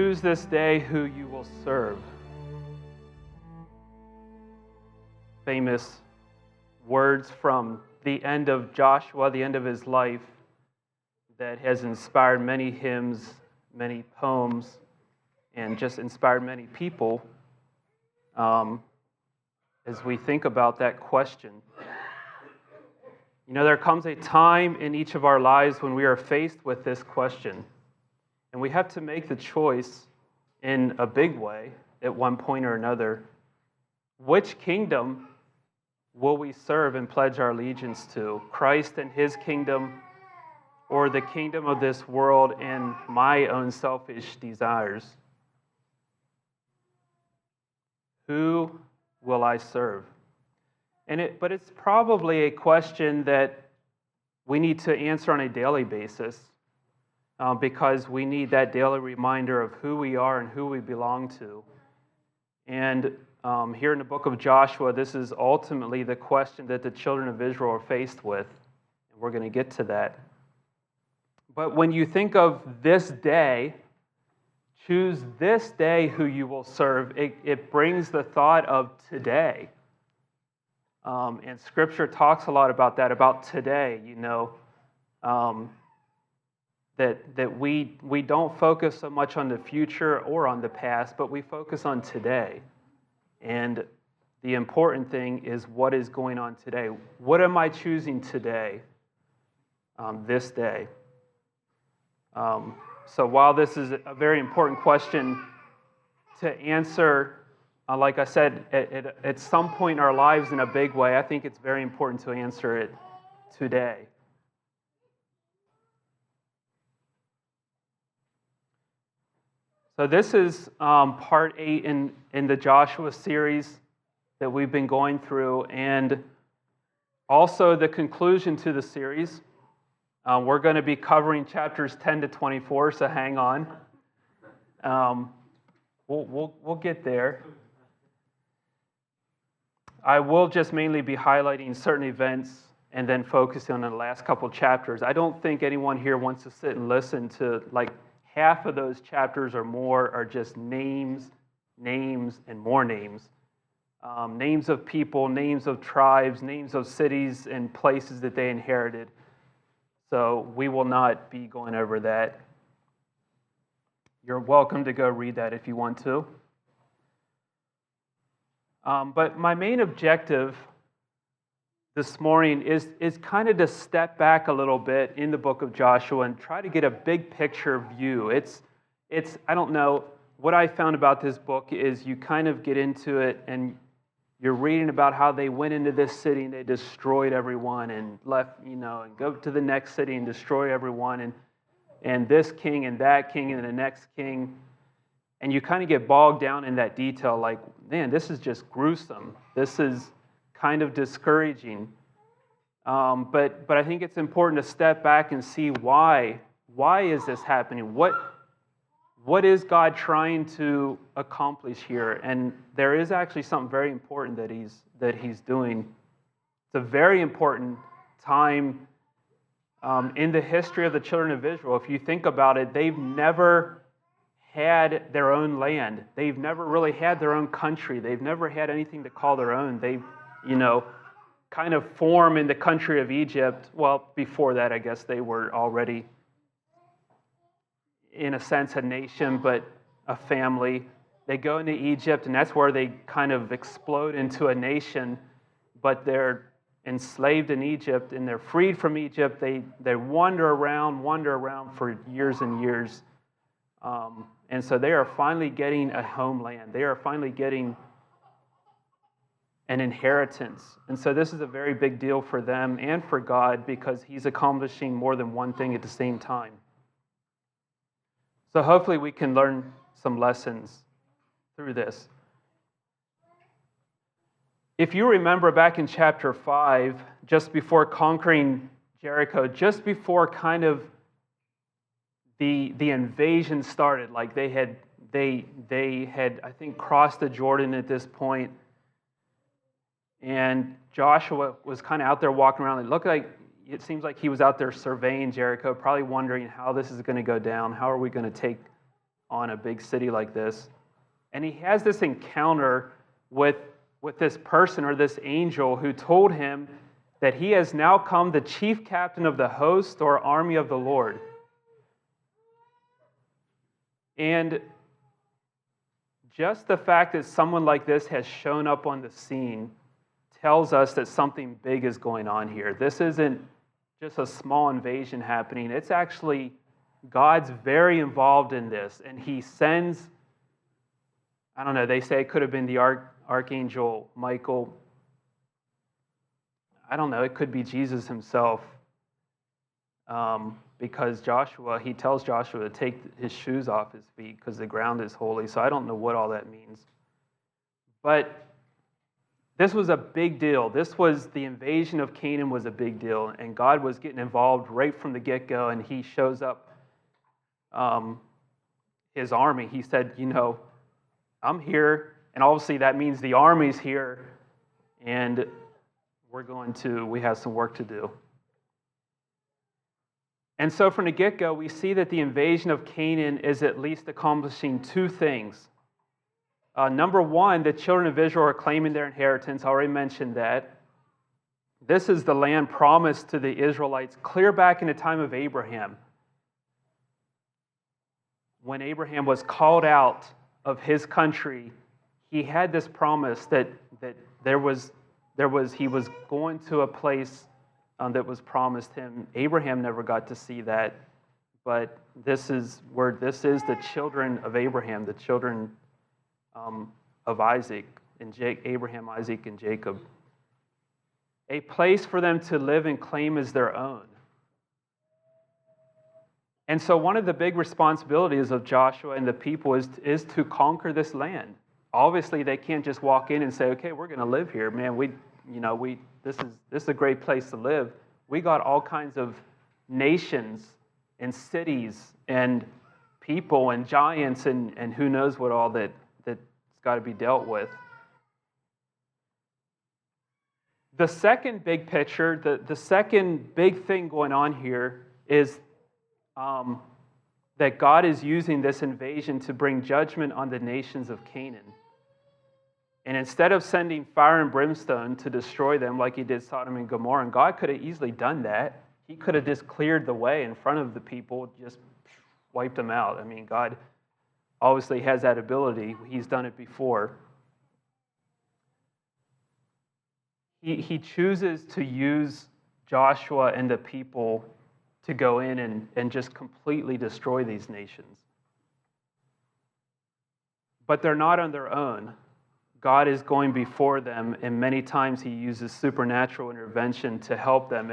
Choose this day who you will serve. Famous words from the end of Joshua, the end of his life, that has inspired many hymns, many poems, and just inspired many people as we think about that question. You know, there comes a time in each of our lives when we are faced with this question, and we have to make the choice in a big way at one point or another. Which kingdom will we serve and pledge our allegiance to? Christ and his kingdom, or the kingdom of this world and my own selfish desires? Who will I serve? But it's probably a question that we need to answer on a daily basis because we need that daily reminder of who we are and who we belong to. And here in the book of Joshua, this is ultimately the question that the children of Israel are faced with. And we're going to get to that. But when you think of this day, choose this day who you will serve, it brings the thought of today. And Scripture talks a lot about that, about today, you know, that we don't focus so much on the future or on the past, but we focus on today. And the important thing is what is going on today. What am I choosing today, this day? So while this is a very important question to answer, like I said, at some point in our lives in a big way, I think it's very important to answer it today. So this is part 8 in the Joshua series that we've been going through, and also the conclusion to the series. We're going to be covering chapters 10 to 24, so hang on. We'll get there. I will just mainly be highlighting certain events and then focusing on the last couple chapters. I don't think anyone here wants to sit and listen to like half of those chapters or more are just names, and more names. Names of people, names of tribes, names of cities and places that they inherited. So we will not be going over that. You're welcome to go read that if you want to. But my main objective this morning is kind of to step back a little bit in the book of Joshua and try to get a big picture view. It's I don't know, what I found about this book is you kind of get into it and you're reading about how they went into this city and they destroyed everyone and left, you know, and go to the next city and destroy everyone and this king and that king and the next king. And you kind of get bogged down in that detail like, man, this is just gruesome. This is kind of discouraging. But I think it's important to step back and see why. Why is this happening? What is God trying to accomplish here? And there is actually something very important that he's doing. It's a very important time in the history of the children of Israel. If you think about it, they've never had their own land. They've never really had their own country. They've never had anything to call their own. They've, you know, kind of formed in the country of Egypt. Well, before that, I guess they were already, in a sense, a nation, but a family. They go into Egypt, and that's where they kind of explode into a nation, but they're enslaved in Egypt, and they're freed from Egypt. They wander around for years and years. And so they are finally getting a homeland. They are finally getting an inheritance. And so this is a very big deal for them and for God because he's accomplishing more than one thing at the same time. So hopefully we can learn some lessons through this. If you remember back in chapter 5, just before conquering Jericho, just before kind of the invasion started, like they had I think crossed the Jordan at this point, and Joshua was kind of out there walking around. It seems like he was out there surveying Jericho, probably wondering how this is going to go down. How are we going to take on a big city like this. And he has this encounter with this person or this angel who told him that he has now come the chief captain of the host or army of the Lord. And just the fact that someone like this has shown up on the scene tells us that something big is going on here. This isn't just a small invasion happening. It's actually God's very involved in this. And he sends, I don't know, they say it could have been the Archangel Michael. I don't know, it could be Jesus himself. Because Joshua, he tells Joshua to take his shoes off his feet because the ground is holy. So I don't know what all that means. But this was a big deal. The invasion of Canaan was a big deal. And God was getting involved right from the get-go. And he shows up, his army. He said, I'm here. And obviously that means the army's here. And we have some work to do. And so from the get-go, we see that the invasion of Canaan is at least accomplishing two things. Number one, the children of Israel are claiming their inheritance. I already mentioned that. This is the land promised to the Israelites clear back in the time of Abraham. When Abraham was called out of his country, he had this promise that he was going to a place that was promised him. Abraham never got to see that, but this is the children of Abraham, the children of Isaac, and Abraham, Isaac, and Jacob. A place for them to live and claim as their own. And so one of the big responsibilities of Joshua and the people is to conquer this land. Obviously, they can't just walk in and say, okay, we're going to live here. Man, this is a great place to live. We got all kinds of nations and cities and people and giants and who knows what all that's got to be dealt with. The second big picture, the second big thing going on here is that God is using this invasion to bring judgment on the nations of Canaan. And instead of sending fire and brimstone to destroy them like he did Sodom and Gomorrah, and God could have easily done that. He could have just cleared the way in front of the people, just wiped them out. I mean, God obviously has that ability. He's done it before. He chooses to use Joshua and the people to go in and just completely destroy these nations. But they're not on their own. God is going before them, and many times he uses supernatural intervention to help them.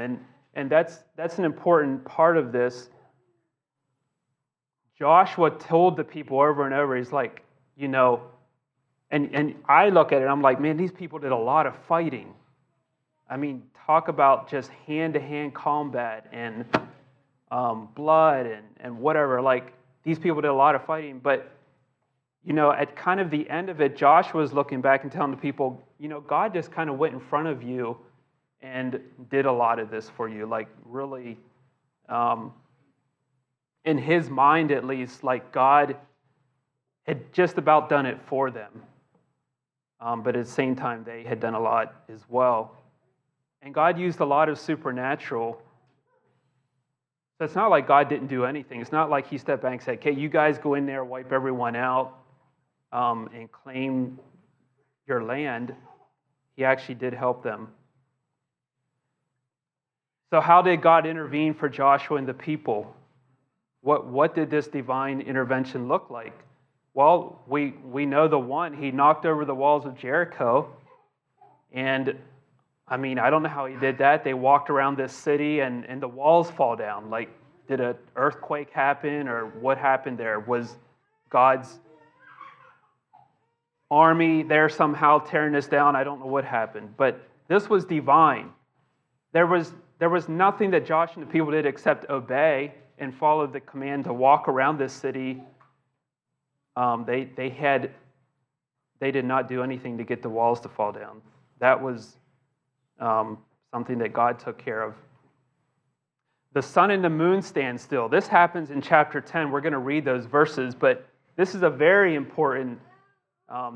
And that's an important part of this. Joshua told the people over and over, he's like, and I look at it, I'm like, man, these people did a lot of fighting. I mean, talk about just hand-to-hand combat and blood and whatever. Like, these people did a lot of fighting, but at kind of the end of it, Joshua's looking back and telling the people, God just kind of went in front of you and did a lot of this for you. Like, really, in his mind at least, like God had just about done it for them. But at the same time, they had done a lot as well. And God used a lot of supernatural. So it's not like God didn't do anything. It's not like he stepped back and said, okay, you guys go in there, wipe everyone out, and claim your land. He actually did help them. So how did God intervene for Joshua and the people? What did this divine intervention look like? Well, we know the one. He knocked over the walls of Jericho. And, I mean, I don't know how he did that. They walked around this city and the walls fall down. Like, did an earthquake happen or what happened there? Was God's army there somehow tearing this down? I don't know what happened. But this was divine. There was nothing that Joshua and the people did except obey and follow the command to walk around this city. They did not do anything to get the walls to fall down. That was something that God took care of. The sun and the moon stand still. This happens in chapter 10. We're going to read those verses, but this is a very important,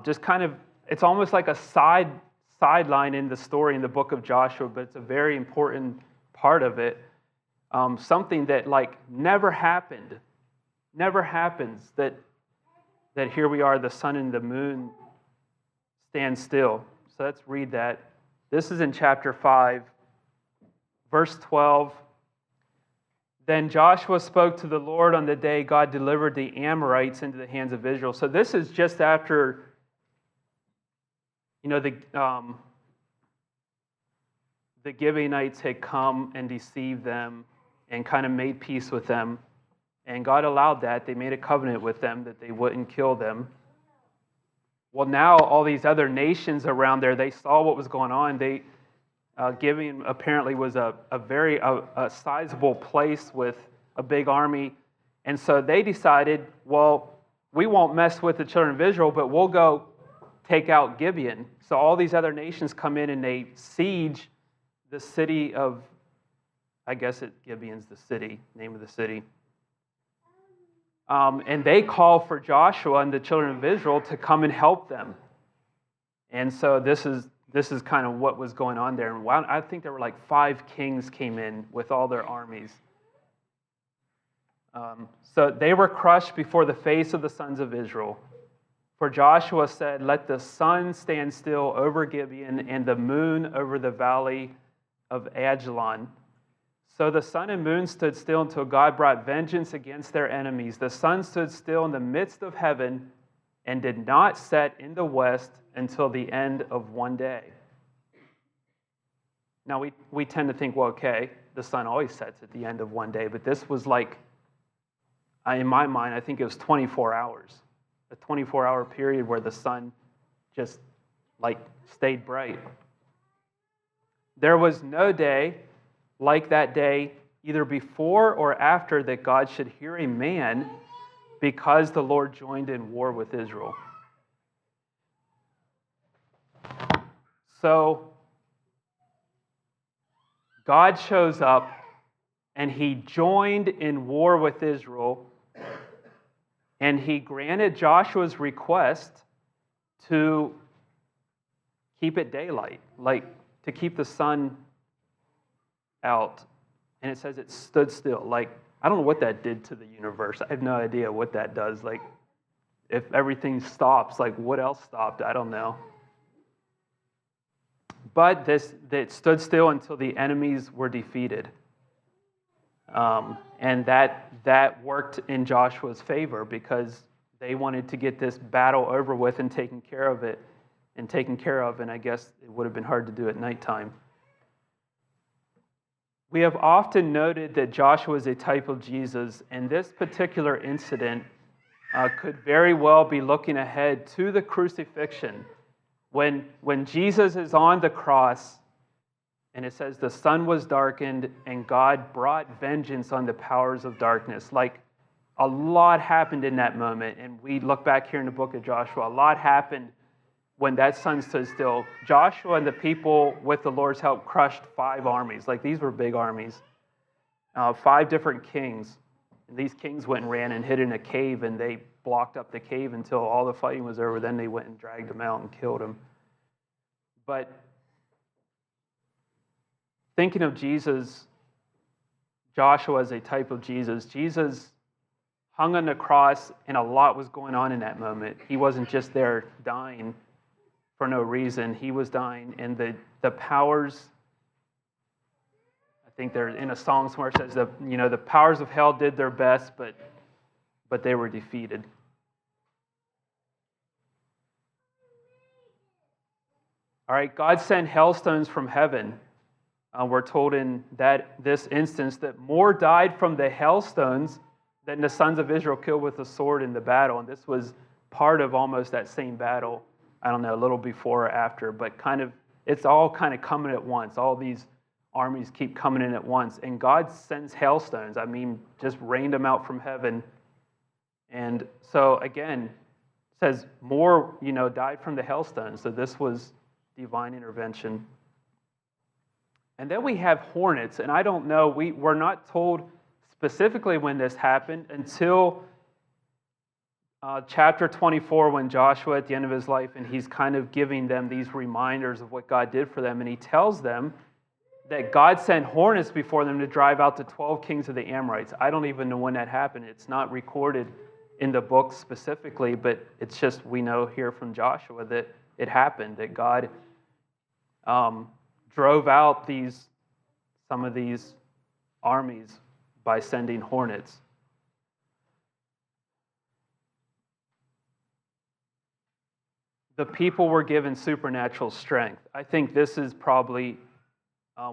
just kind of, it's almost like a sideline in the story in the book of Joshua, but it's a very important part of it. Something that like never happens, that here we are, the sun and the moon stand still. So let's read that. This is in chapter 5, verse 12. Then Joshua spoke to the Lord on the day God delivered the Amorites into the hands of Israel. So this is just after, the Gibeonites had come and deceived them and kind of made peace with them. And God allowed that. They made a covenant with them that they wouldn't kill them. Well, now all these other nations around there, they saw what was going on. Gibeon apparently was a very sizable place with a big army. And so they decided, well, we won't mess with the children of Israel, but we'll go take out Gibeon. So all these other nations come in and they siege the city of, I guess Gibeon's the city, name of the city. And they call for Joshua and the children of Israel to come and help them. And so this is kind of what was going on there. And I think there were like 5 kings came in with all their armies. So they were crushed before the face of the sons of Israel. For Joshua said, "Let the sun stand still over Gibeon and the moon over the valley of Ajalon." So the sun and moon stood still until God brought vengeance against their enemies. The sun stood still in the midst of heaven and did not set in the west until the end of one day. Now we tend to think, well, okay, the sun always sets at the end of one day, but this was like, in my mind, I think it was 24 hours. A 24-hour period where the sun just like stayed bright. There was no day like that day, either before or after, that God should hear a man, because the Lord joined in war with Israel. So God shows up and he joined in war with Israel, and he granted Joshua's request to keep it daylight, like to keep the sun out. And it says it stood still. Like, I don't know what that did to the universe. I have no idea what that does. Like, if everything stops, like what else stopped? I don't know. But it stood still until the enemies were defeated. And that worked in Joshua's favor, because they wanted to get this battle over with and taken care of, and I guess it would have been hard to do at nighttime. We have often noted that Joshua is a type of Jesus, and this particular incident could very well be looking ahead to the crucifixion. When Jesus is on the cross, and it says the sun was darkened and God brought vengeance on the powers of darkness. Like, a lot happened in that moment. And we look back here in the book of Joshua, a lot happened when that sun stood still. Joshua and the people, with the Lord's help, crushed 5 armies. Like, these were big armies. 5 different kings. And these kings went and ran and hid in a cave, and they blocked up the cave until all the fighting was over. Then they went and dragged them out and killed them. But thinking of Jesus, Joshua as a type of Jesus, Jesus hung on the cross, and a lot was going on in that moment. He wasn't just there dying for no reason. He was dying, and the powers, I think they're in a song somewhere, it says the powers of hell did their best, but they were defeated. All right, God sent hailstones from heaven. We're told in this instance that more died from the hailstones than the sons of Israel killed with the sword in the battle. And this was part of almost that same battle. I don't know, a little before or after, but it's all kind of coming at once. All these armies keep coming in at once. And God sends hailstones. I mean, just rained them out from heaven. And so again, it says more, died from the hailstones. So this was divine intervention. And then we have hornets, and I don't know, we're not told specifically when this happened until chapter 24, when Joshua at the end of his life, and he's kind of giving them these reminders of what God did for them, and he tells them that God sent hornets before them to drive out the 12 kings of the Amorites. I don't even know when that happened. It's not recorded in the book specifically, but it's just we know here from Joshua that it happened, that God drove out some of these armies by sending hornets. The people were given supernatural strength. I think this is probably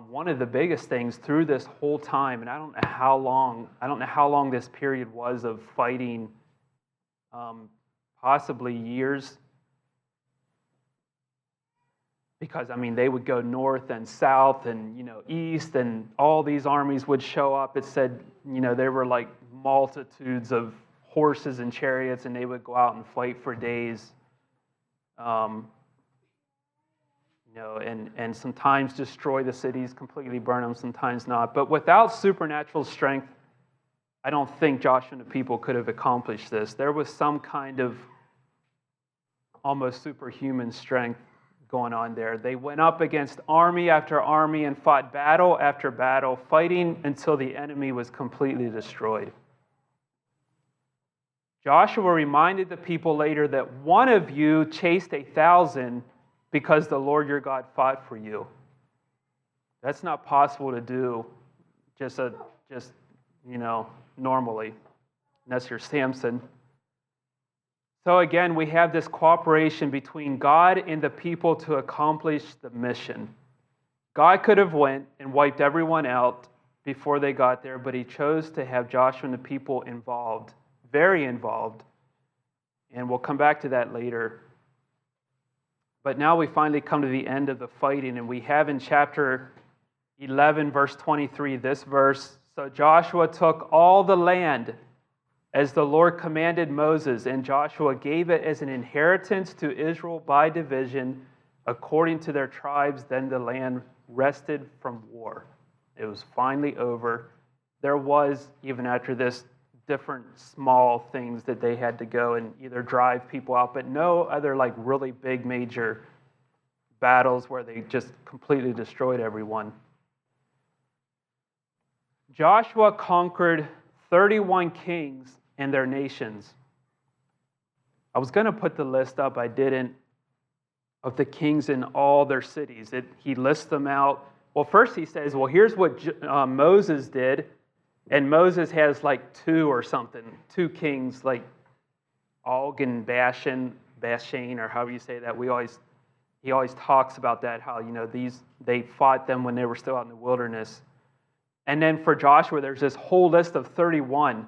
one of the biggest things through this whole time, and I don't know how long this period was of fighting, possibly years, because they would go north and south and east, and all these armies would show up. It said there were like multitudes of horses and chariots, and they would go out and fight for days. And sometimes destroy the cities, completely burn them, sometimes not. But without supernatural strength, I don't think Joshua and the people could have accomplished this. There was some kind of almost superhuman strength going on there. They went up against army after army and fought battle after battle, fighting until the enemy was completely destroyed. Joshua reminded the people later that one of you chased 1,000 because the Lord your God fought for you. That's not possible to do just normally, unless you're Samson. So again, we have this cooperation between God and the people to accomplish the mission. God could have went and wiped everyone out before they got there, but he chose to have Joshua and the people involved, very involved. And we'll come back to that later. But now we finally come to the end of the fighting, and we have in chapter 11, verse 23, this verse. So Joshua took all the land as the Lord commanded Moses, and Joshua gave it as an inheritance to Israel by division, according to their tribes. Then the land rested from war. It was finally over. There was, even after this, different small things that they had to go and either drive people out, but no other like really big major battles where they just completely destroyed everyone. Joshua conquered 31 kings and their nations. I was going to put the list up, I didn't, of the kings in all their cities. He lists them out. Well, first he says, well, here's what Moses did. And Moses has like two kings, like Og and Bashan, or however you say that. He always talks about that, how they fought them when they were still out in the wilderness. And then for Joshua, there's this whole list of 31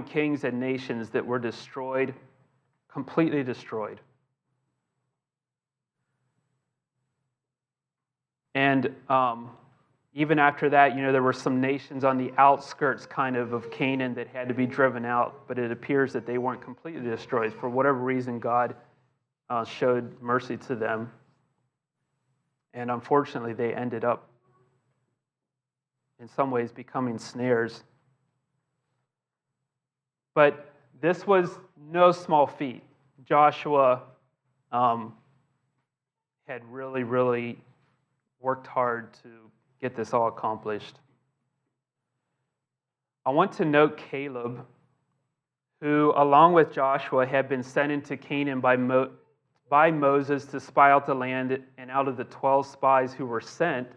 kings and nations that were destroyed, completely destroyed. And even after that, there were some nations on the outskirts kind of Canaan that had to be driven out, but it appears that they weren't completely destroyed. For whatever reason, God showed mercy to them. And unfortunately, they ended up, in some ways, becoming snares. But this was no small feat. Joshua had really, really worked hard to get this all accomplished. I want to note Caleb, who, along with Joshua, had been sent into Canaan by Moses to spy out the land, and out of the 12 spies who were sent,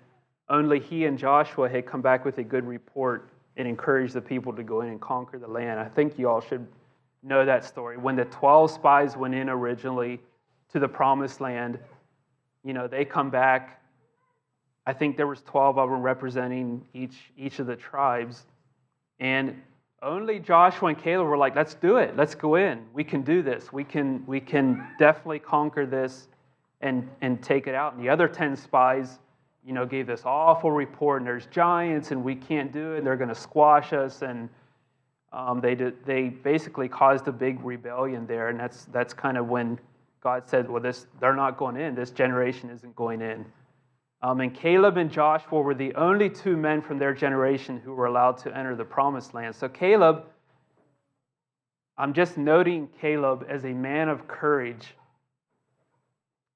only he and Joshua had come back with a good report and encouraged the people to go in and conquer the land. I think you all should know that story. When the 12 spies went in originally to the promised land, they come back. I think there was 12 of them representing each of the tribes. And only Joshua and Caleb were like, let's do it. Let's go in. We can do this. We can definitely conquer this and take it out. And the other 10 spies, gave this awful report, and there's giants, and we can't do it. They're going to squash us. And they basically caused a big rebellion there. And that's kind of when God said, well, they're not going in. This generation isn't going in. And Caleb and Joshua were the only two men from their generation who were allowed to enter the promised land. So Caleb, I'm just noting Caleb as a man of courage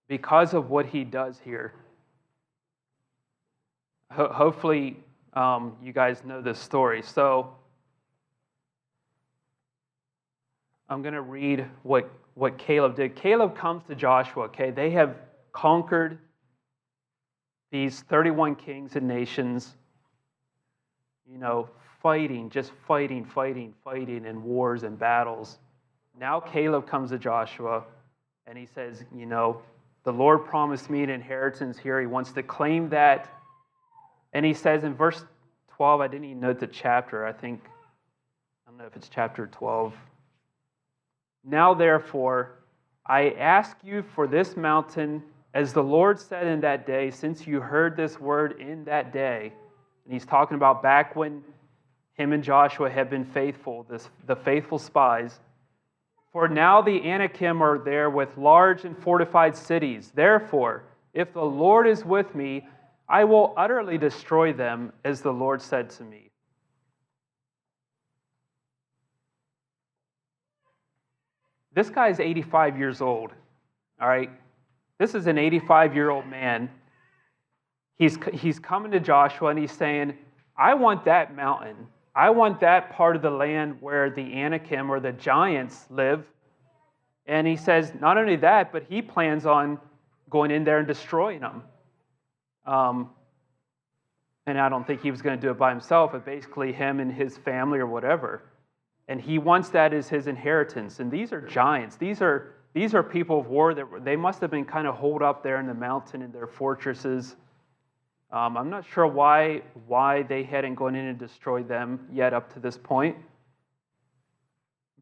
because of what he does here. Hopefully, you guys know this story. So I'm going to read what Caleb did. Caleb comes to Joshua, okay? They have conquered these 31 kings and nations, fighting in wars and battles. Now Caleb comes to Joshua and he says, the Lord promised me an inheritance here. He wants to claim that. And he says in verse 12, I didn't even note the chapter. I don't know if it's chapter 12. Now therefore, I ask you for this mountain, as the Lord said in that day, since you heard this word in that day. And he's talking about back when him and Joshua had been faithful, the faithful spies. For now the Anakim are there with large and fortified cities. Therefore, if the Lord is with me, I will utterly destroy them, as the Lord said to me. This guy's 85 years old, all right? This is an 85-year-old man. He's coming to Joshua and he's saying, I want that mountain. I want that part of the land where the Anakim or the giants live. And he says, not only that, but he plans on going in there and destroying them. And I don't think he was going to do it by himself, but basically him and his family or whatever. And he wants that as his inheritance. And these are giants. These are people of war that they must have been kind of holed up there in the mountain in their fortresses. I'm not sure why they hadn't gone in and destroyed them yet up to this point.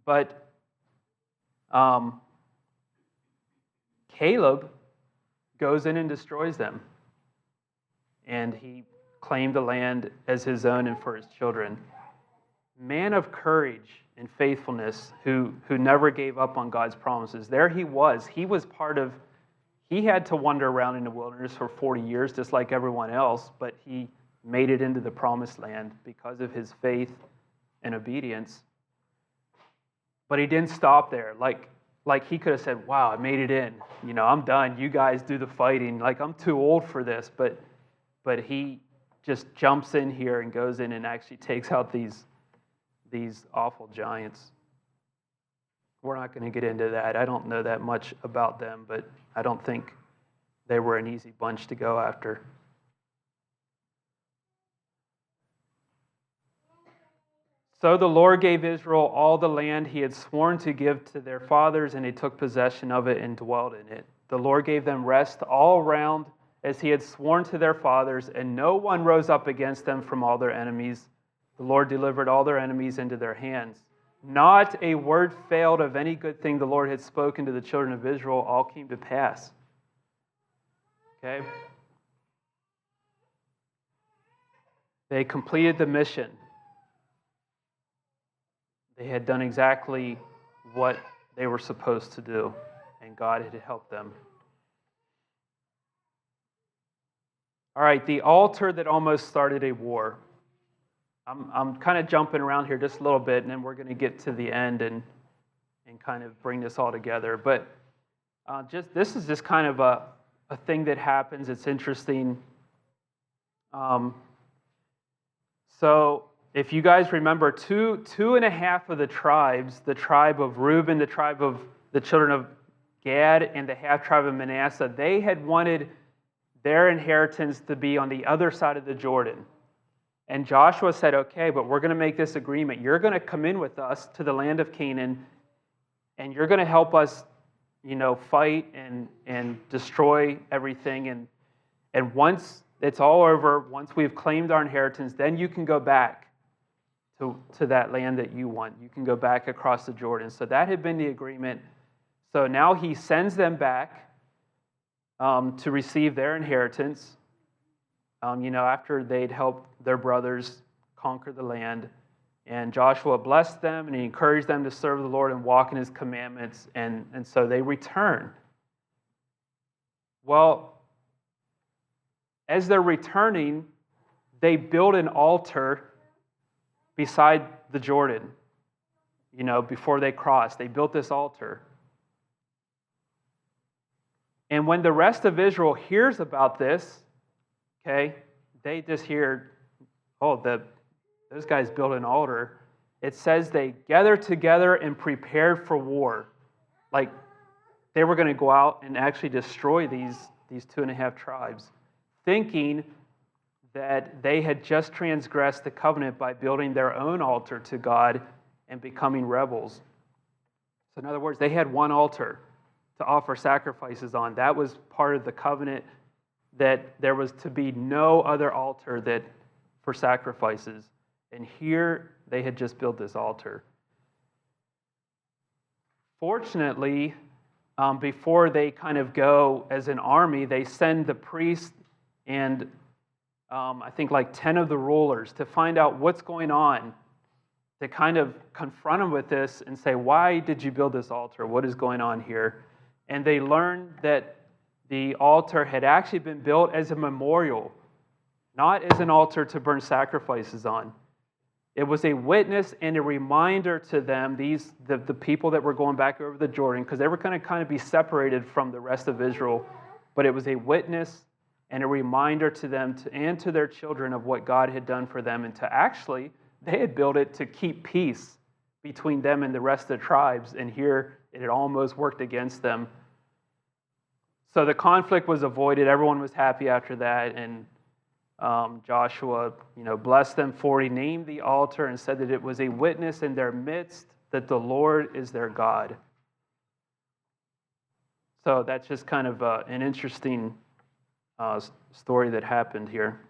But Caleb goes in and destroys them. And he claimed the land as his own and for his children. Man of courage and faithfulness who never gave up on God's promises. There he was. He had to wander around in the wilderness for 40 years just like everyone else, but he made it into the promised land because of his faith and obedience. But he didn't stop there. Like he could have said, wow, I made it in. I'm done. You guys do the fighting. Like, I'm too old for this. But he just jumps in here and goes in and actually takes out these awful giants. We're not going to get into that. I don't know that much about them, but I don't think they were an easy bunch to go after. So the Lord gave Israel all the land he had sworn to give to their fathers, and they took possession of it and dwelt in it. The Lord gave them rest all around, as he had sworn to their fathers, and no one rose up against them from all their enemies. The Lord delivered all their enemies into their hands. Not a word failed of any good thing the Lord had spoken to the children of Israel. All came to pass. Okay? They completed the mission. They had done exactly what they were supposed to do, and God had helped them. All right, the altar that almost started a war. I'm kind of jumping around here just a little bit, and then we're going to get to the end and kind of bring this all together. But this is just kind of a thing that happens. It's interesting. So if you guys remember, two and a half of the tribes, the tribe of Reuben, the tribe of the children of Gad, and the half tribe of Manasseh, they had wanted their inheritance to be on the other side of the Jordan. And Joshua said, okay, but we're going to make this agreement. You're going to come in with us to the land of Canaan, and you're going to help us, fight and destroy everything. And once it's all over, once we've claimed our inheritance, then you can go back to that land that you want. You can go back across the Jordan. So that had been the agreement. So now he sends them back to receive their inheritance. After they'd helped their brothers conquer the land. And Joshua blessed them, and he encouraged them to serve the Lord and walk in his commandments, and so they return. Well, as they're returning, they build an altar beside the Jordan. before they crossed. They built this altar. And when the rest of Israel hears about this, okay, they just hear, those guys built an altar. It says they gathered together and prepared for war. Like they were going to go out and actually destroy these 2.5 tribes, thinking that they had just transgressed the covenant by building their own altar to God and becoming rebels. So in other words, they had one altar to offer sacrifices on. That was part of the covenant, that there was to be no other altar for sacrifices. And here they had just built this altar. Fortunately, before they kind of go as an army, they send the priest and I think like 10 of the rulers to find out what's going on, to kind of confront them with this and say, why did you build this altar? What is going on here? And they learned that the altar had actually been built as a memorial, not as an altar to burn sacrifices on. It was a witness and a reminder to them, the people that were going back over the Jordan, because they were going to kind of be separated from the rest of Israel, but it was a witness and a reminder to them and to their children of what God had done for them, and to actually, they had built it to keep peace between them and the rest of the tribes, and here it had almost worked against them. So the conflict was avoided. Everyone was happy after that, and Joshua, blessed them for it. He named the altar and said that it was a witness in their midst that the Lord is their God. So that's just kind of an interesting story that happened here.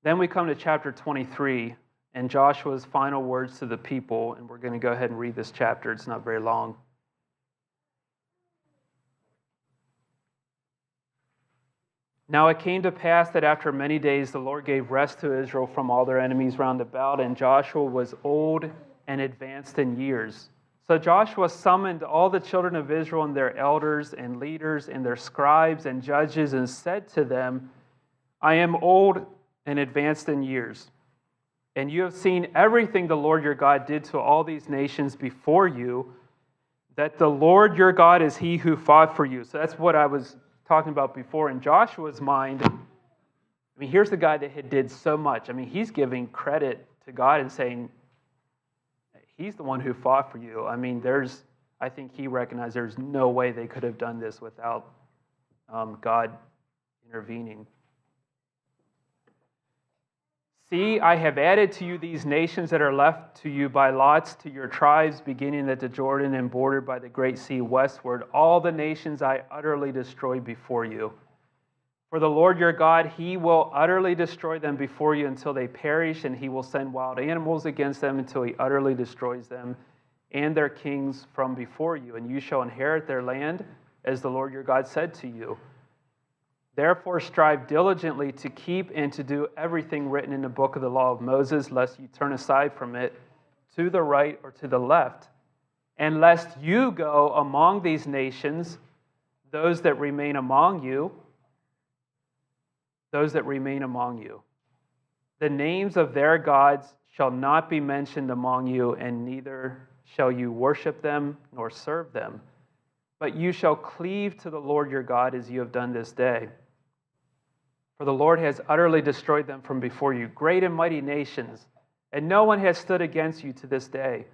Then we come to chapter 23 and Joshua's final words to the people, and we're going to go ahead and read this chapter. It's not very long. Now it came to pass that after many days the Lord gave rest to Israel from all their enemies round about, and Joshua was old and advanced in years. So Joshua summoned all the children of Israel and their elders and leaders and their scribes and judges and said to them, I am old and advanced in years, and you have seen everything the Lord your God did to all these nations before you, that the Lord your God is he who fought for you. So that's what I was talking about before. In Joshua's mind, here's the guy that had did so much. He's giving credit to God and saying, he's the one who fought for you. I think he recognized there's no way they could have done this without God intervening. See, I have added to you these nations that are left to you by lots to your tribes, beginning at the Jordan and bordered by the great sea westward, all the nations I utterly destroyed before you. For the Lord your God, he will utterly destroy them before you until they perish, and he will send wild animals against them until he utterly destroys them and their kings from before you. And you shall inherit their land, as the Lord your God said to you. Therefore strive diligently to keep and to do everything written in the book of the law of Moses, lest you turn aside from it to the right or to the left, and lest you go among these nations, those that remain among you. The names of their gods shall not be mentioned among you, and neither shall you worship them nor serve them. But you shall cleave to the Lord your God as you have done this day. For the Lord has utterly destroyed them from before you, great and mighty nations, and no one has stood against you to this day.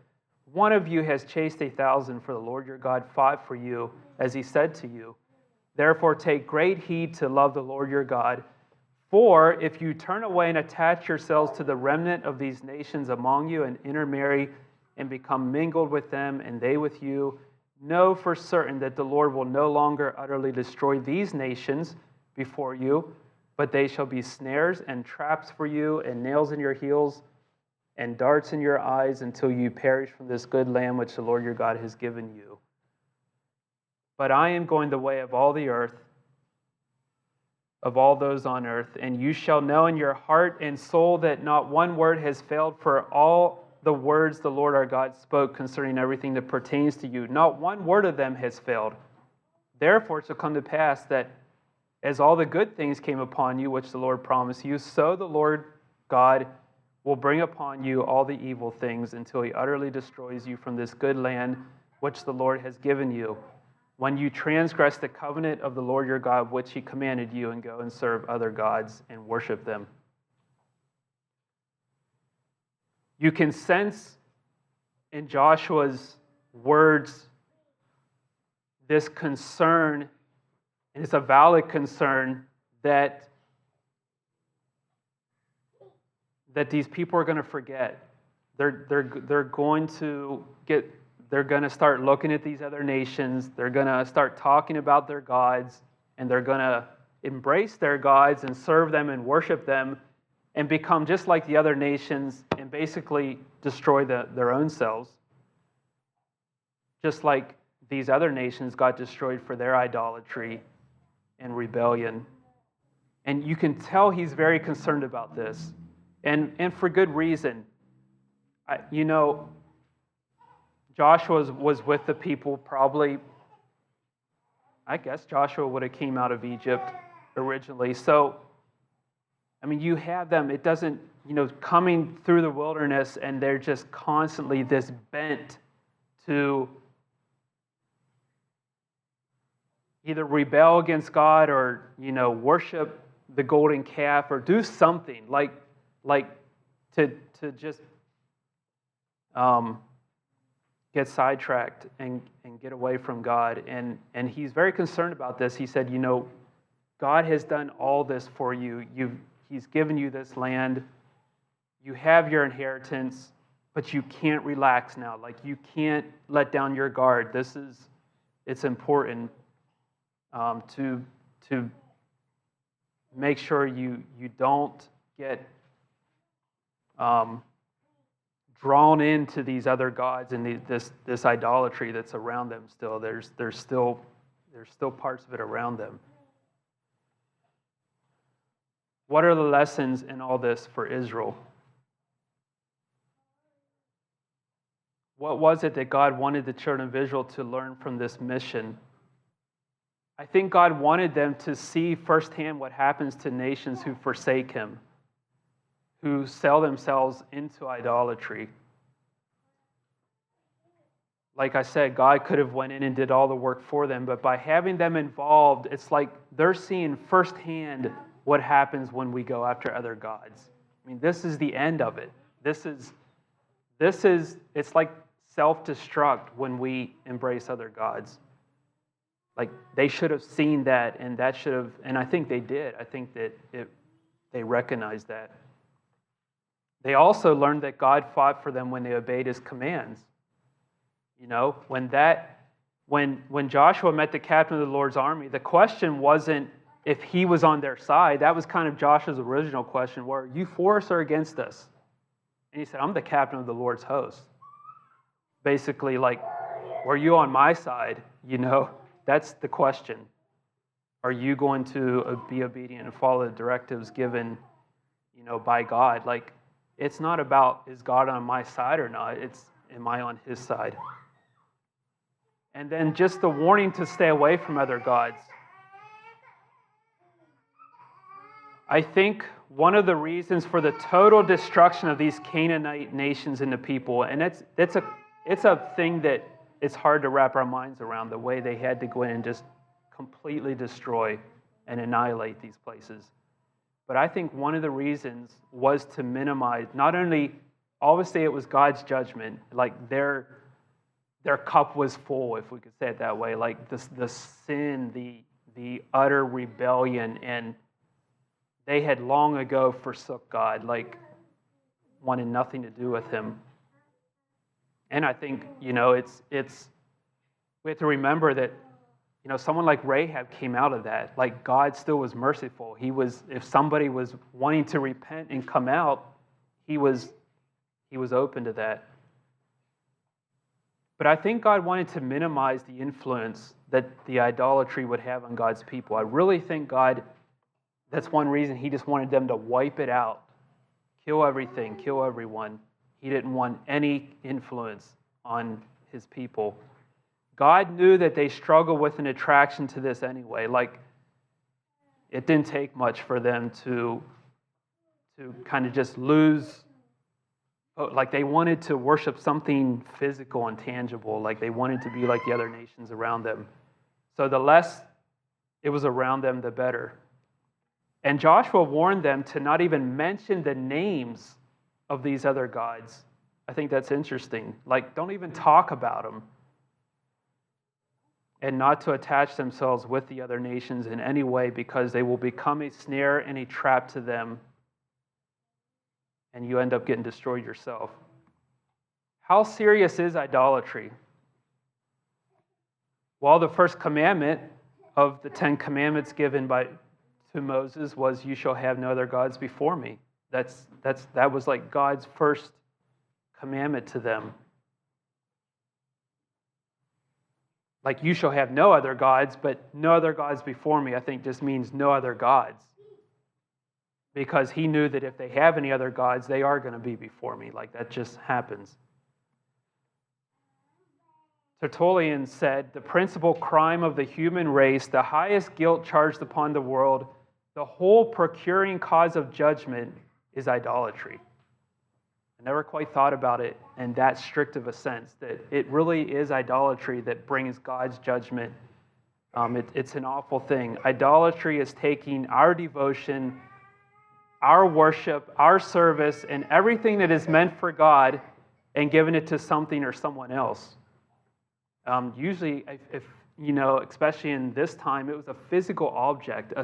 One of you has chased 1,000, for the Lord your God fought for you, as he said to you. Therefore take great heed to love the Lord your God. For if you turn away and attach yourselves to the remnant of these nations among you and intermarry and become mingled with them and they with you, know for certain that the Lord will no longer utterly destroy these nations before you, but they shall be snares and traps for you and nails in your heels and darts in your eyes until you perish from this good land which the Lord your God has given you. But I am going the way of all the earth, of all those on earth, and you shall know in your heart and soul that not one word has failed for all the words the Lord our God spoke concerning everything that pertains to you. Not one word of them has failed. Therefore it shall come to pass that as all the good things came upon you, which the Lord promised you, so the Lord God will bring upon you all the evil things until he utterly destroys you from this good land which the Lord has given you, when you transgress the covenant of the Lord your God, which he commanded you, and go and serve other gods and worship them. You can sense in Joshua's words this concern, and it's a valid concern, that these people are going to forget. They're going to start looking at these other nations. They're going to start talking about their gods, and they're going to embrace their gods and serve them and worship them and become just like the other nations and basically destroy their own selves. Just like these other nations got destroyed for their idolatry and rebellion. And you can tell he's very concerned about this. And for good reason. Joshua was with the people probably, I guess Joshua would have came out of Egypt originally. So, you have them, it doesn't, coming through the wilderness, and they're just constantly this bent to either rebel against God or, worship the golden calf or do something like to just get sidetracked and get away from God. And he's very concerned about this. He said, God has done all this for you. He's given you this land. You have your inheritance, but you can't relax now. You can't let down your guard. It's important to make sure you don't get drawn into these other gods and this idolatry that's around them still. There's still parts of it around them. What are the lessons in all this for Israel? What was it that God wanted the children of Israel to learn from this mission? I think God wanted them to see firsthand what happens to nations who forsake him, who sell themselves into idolatry. Like I said, God could have went in and did all the work for them, but by having them involved, it's like they're seeing firsthand what happens when we go after other gods. This is the end of it. It's like self-destruct when we embrace other gods. They should have seen that, and I think they did. I think that they recognized that. They also learned that God fought for them when they obeyed his commands. When Joshua met the captain of the Lord's army, the question wasn't if he was on their side. That was kind of Joshua's original question. Were you for us or against us? And he said, I'm the captain of the Lord's host. Basically, were you on my side? That's the question. Are you going to be obedient and follow the directives given, by God? It's not about, is God on my side or not? It's, am I on his side? And then just the warning to stay away from other gods. I think one of the reasons for the total destruction of these Canaanite nations and the people, and it's a thing that it's hard to wrap our minds around, the way they had to go in and just completely destroy and annihilate these places. But I think one of the reasons was to minimize, not only, obviously it was God's judgment, their cup was full, if we could say it that way, the sin, the utter rebellion, and they had long ago forsook God, wanted nothing to do with him. And I think, we have to remember that, someone like Rahab came out of that. God still was merciful. If somebody was wanting to repent and come out, he was open to that. But I think God wanted to minimize the influence that the idolatry would have on God's people. I really think that's one reason he just wanted them to wipe it out. Kill everything, kill everyone. He didn't want any influence on his people. God knew that they struggled with an attraction to this anyway. Like, it didn't take much for them to kind of just lose. Like, they wanted to worship something physical and tangible. Like, they wanted to be like the other nations around them. So the less it was around them, the better. And Joshua warned them to not even mention the names of these other gods. I think that's interesting. Like, don't even talk about them. And not to attach themselves with the other nations in any way, because they will become a snare and a trap to them, and you end up getting destroyed yourself. How serious is idolatry? Well, the first commandment of the 10 commandments given to Moses was, "You shall have no other gods before me." That was like God's first commandment to them. Like, you shall have no other gods, but no other gods before me, I think just means no other gods. Because he knew that if they have any other gods, they are going to be before me. Like, that just happens. Tertullian said, "The principal crime of the human race, the highest guilt charged upon the world, the whole procuring cause of judgment is idolatry." I never quite thought about it in that strict of a sense, that it really is idolatry that brings God's judgment. It's an awful thing. Idolatry is taking our devotion, our worship, our service, and everything that is meant for God and giving it to something or someone else. Usually, if especially in this time, it was a physical object,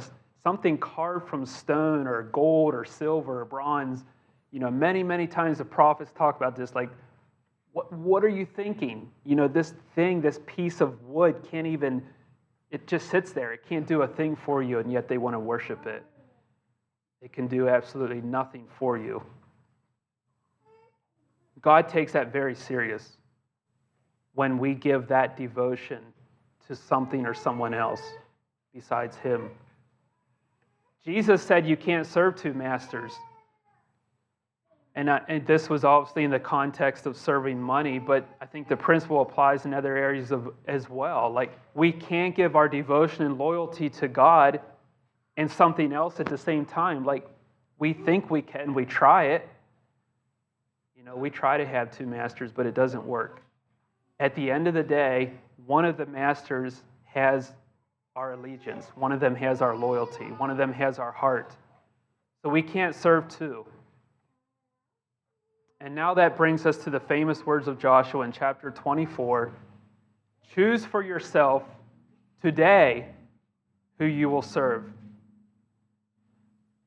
something carved from stone or gold or silver or bronze. Many, many times the prophets talk about this, like, what are you thinking? This thing, this piece of wood can't even, it just sits there. It can't do a thing for you, and yet they want to worship it. It can do absolutely nothing for you. God takes that very serious when we give that devotion to something or someone else besides Him. Jesus said you can't serve two masters. And this was obviously in the context of serving money, but I think the principle applies in other areas as well. Like, we can't give our devotion and loyalty to God and something else at the same time. Like, we think we can, we try it. We try to have two masters, but it doesn't work. At the end of the day, one of the masters has our allegiance. One of them has our loyalty. One of them has our heart. So we can't serve two. And now that brings us to the famous words of Joshua in chapter 24. "Choose for yourself today who you will serve."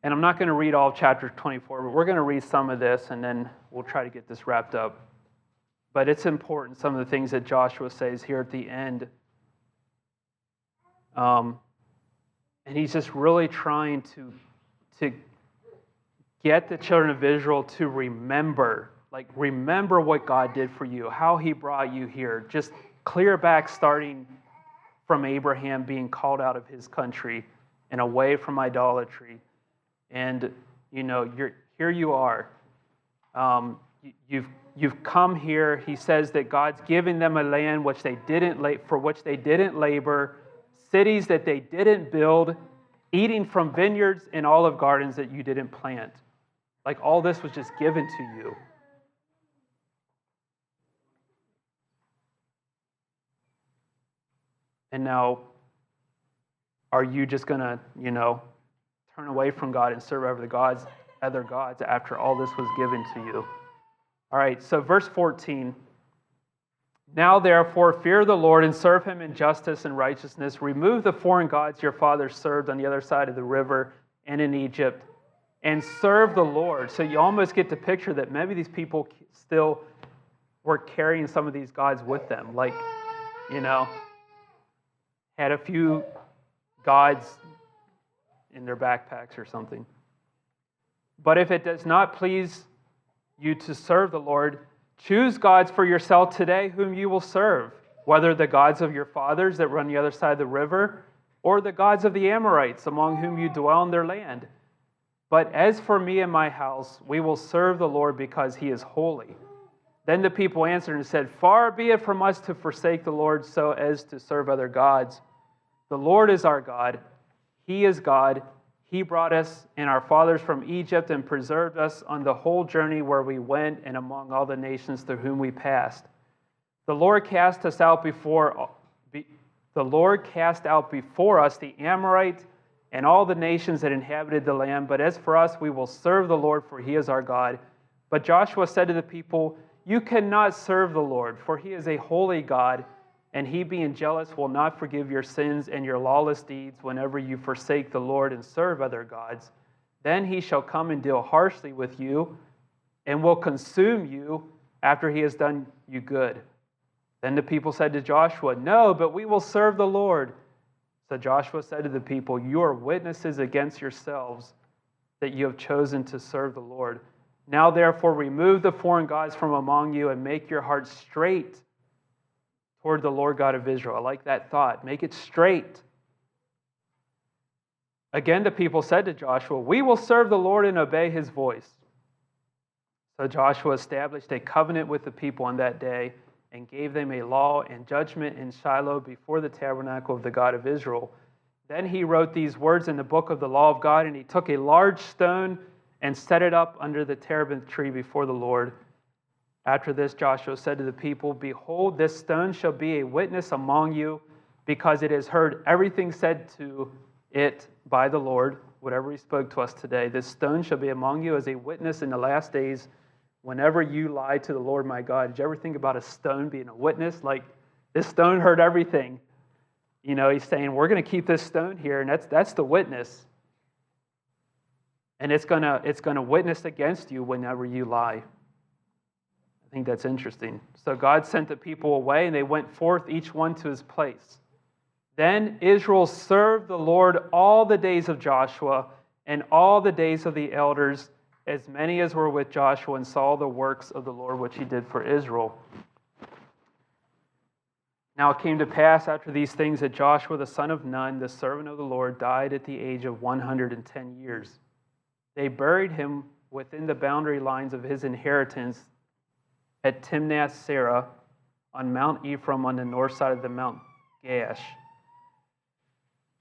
And I'm not going to read all of chapter 24, but we're going to read some of this, and then we'll try to get this wrapped up. But it's important, some of the things that Joshua says here at the end. And he's just really trying to get the children of Israel to remember what God did for you, how He brought you here. Just clear back, starting from Abraham being called out of his country and away from idolatry. And here you are. You've come here. He says that God's giving them a land for which they didn't labor, cities that they didn't build, eating from vineyards and olive gardens that you didn't plant. Like, all this was just given to you. And now, are you just going to, turn away from God and serve other gods after all this was given to you? All right, so verse 14. "Now therefore fear the Lord and serve Him in justice and righteousness. Remove the foreign gods your fathers served on the other side of the river and in Egypt, and serve the Lord." So you almost get the picture that maybe these people still were carrying some of these gods with them. Like, had a few gods in their backpacks or something. "But if it does not please you to serve the Lord, choose gods for yourself today whom you will serve, whether the gods of your fathers that run the other side of the river, or the gods of the Amorites among whom you dwell in their land. But as for me and my house, we will serve the Lord because He is holy. Then the people answered and said, "Far be it from us to forsake the Lord so as to serve other gods. The Lord is our God. He is God. He brought us and our fathers from Egypt and preserved us on the whole journey where we went and among all the nations through whom we passed. The Lord cast out before us the Amorite and all the nations that inhabited the land. But as for us, we will serve the Lord, for He is our God." But Joshua said to the people, "You cannot serve the Lord, for He is a holy God, and He, being jealous, will not forgive your sins and your lawless deeds whenever you forsake the Lord and serve other gods. Then He shall come and deal harshly with you and will consume you after He has done you good." Then the people said to Joshua, "No, but we will serve the Lord." So Joshua said to the people, "You are witnesses against yourselves that you have chosen to serve the Lord. Now therefore remove the foreign gods from among you and make your hearts straight toward the Lord God of Israel." I like that thought. Make it straight. Again, the people said to Joshua, "We will serve the Lord and obey His voice." So Joshua established a covenant with the people on that day and gave them a law and judgment in Shiloh before the tabernacle of the God of Israel. Then he wrote these words in the book of the law of God, and he took a large stone and set it up under the terebinth tree before the Lord. After this, Joshua said to the people, "Behold, this stone shall be a witness among you, because it has heard everything said to it by the Lord, whatever He spoke to us today. This stone shall be among you as a witness in the last days, whenever you lie to the Lord my God." Did you ever think about a stone being a witness? Like, this stone heard everything. You know, He's saying, we're going to keep this stone here, and that's the witness. And it's gonna witness against you whenever you lie. I think that's interesting. So God sent the people away, and they went forth, each one to his place. Then Israel served the Lord all the days of Joshua and all the days of the elders, as many as were with Joshua, and saw the works of the Lord which He did for Israel. Now it came to pass after these things that Joshua the son of Nun, the servant of the Lord, died at the age of 110 years. They buried him within the boundary lines of his inheritance at Timnath-Serah on Mount Ephraim on the north side of the Mount Gaash.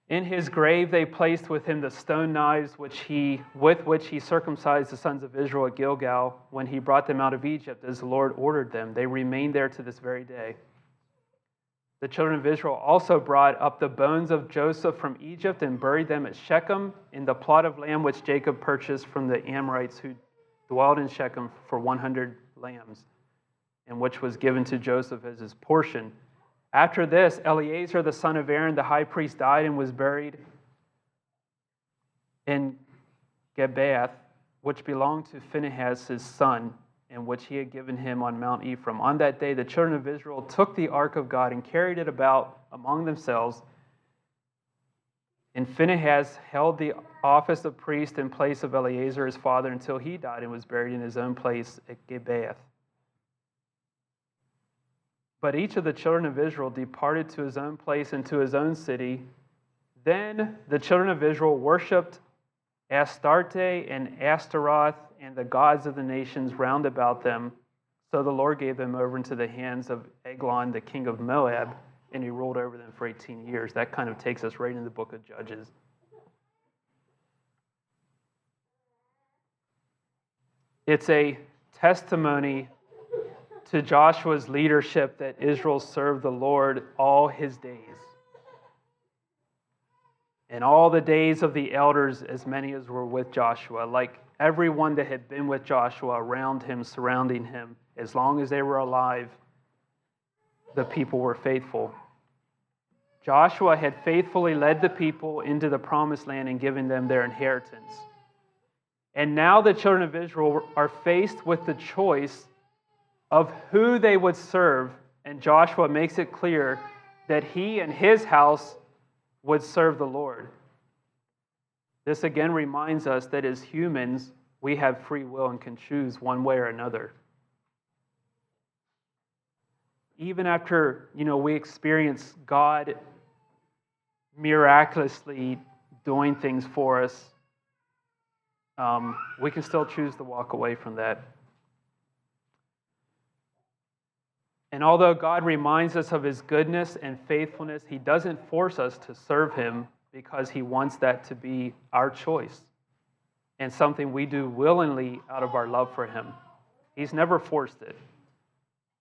In his grave they placed with him the stone knives with which he circumcised the sons of Israel at Gilgal when he brought them out of Egypt, as the Lord ordered them. They remain there to this very day. The children of Israel also brought up the bones of Joseph from Egypt and buried them at Shechem in the plot of land which Jacob purchased from the Amorites who dwelled in Shechem for 100 lambs, and which was given to Joseph as his portion. After this, Eleazar the son of Aaron, the high priest, died and was buried in Gibeath, which belonged to Phinehas his son, and which he had given him on Mount Ephraim. On that day, the children of Israel took the ark of God and carried it about among themselves. And Phinehas held the office of priest in place of Eleazar his father until he died and was buried in his own place at Gibeath. But each of the children of Israel departed to his own place and to his own city. Then the children of Israel worshipped Astarte and Astaroth and the gods of the nations round about them. So the Lord gave them over into the hands of Eglon, the king of Moab, and he ruled over them for 18 years. That kind of takes us right into the book of Judges. It's a testimony to Joshua's leadership that Israel served the Lord all his days. And all the days of the elders, as many as were with Joshua, like everyone that had been with Joshua around him, surrounding him, as long as they were alive, the people were faithful. Joshua had faithfully led the people into the promised land and given them their inheritance. And now the children of Israel are faced with the choice of who they would serve, and Joshua makes it clear that he and his house would serve the Lord. This again reminds us that as humans, we have free will and can choose one way or another. Even after, we experience God miraculously doing things for us, we can still choose to walk away from that. And although God reminds us of his goodness and faithfulness, he doesn't force us to serve him because he wants that to be our choice and something we do willingly out of our love for him. He's never forced it.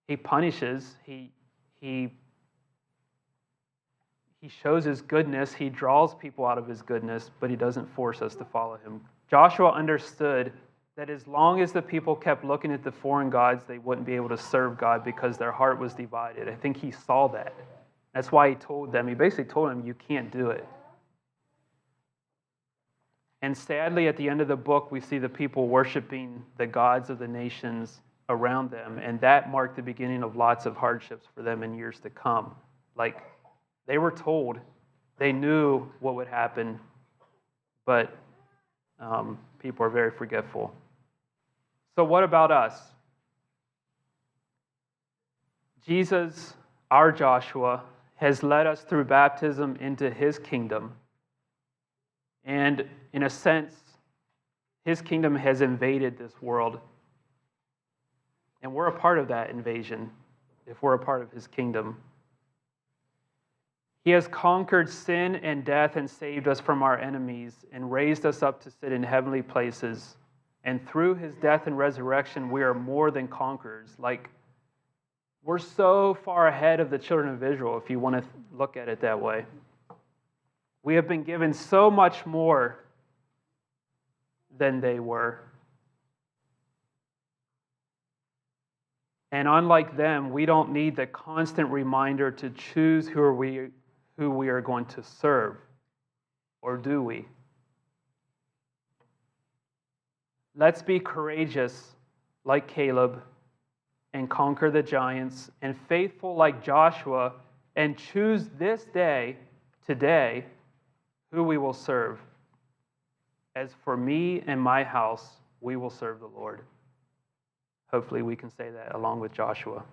He punishes, he shows his goodness, he draws people out of his goodness, but he doesn't force us to follow him. Joshua understood that as long as the people kept looking at the foreign gods, they wouldn't be able to serve God because their heart was divided. I think he saw that. That's why he basically told them, you can't do it. And sadly, at the end of the book, we see the people worshiping the gods of the nations around them, and that marked the beginning of lots of hardships for them in years to come. Like, they were told, they knew what would happen, but people are very forgetful. So what about us? Jesus, our Joshua, has led us through baptism into his kingdom. And in a sense, his kingdom has invaded this world. And we're a part of that invasion if we're a part of his kingdom. He has conquered sin and death and saved us from our enemies and raised us up to sit in heavenly places. And through his death and resurrection, we are more than conquerors. Like, we're so far ahead of the children of Israel, if you want to look at it that way. We have been given so much more than they were. And unlike them, we don't need the constant reminder to choose who we are going to serve. Or do we? Let's be courageous like Caleb and conquer the giants, and faithful like Joshua, and choose this day, today, who we will serve. As for me and my house, we will serve the Lord. Hopefully we can say that along with Joshua.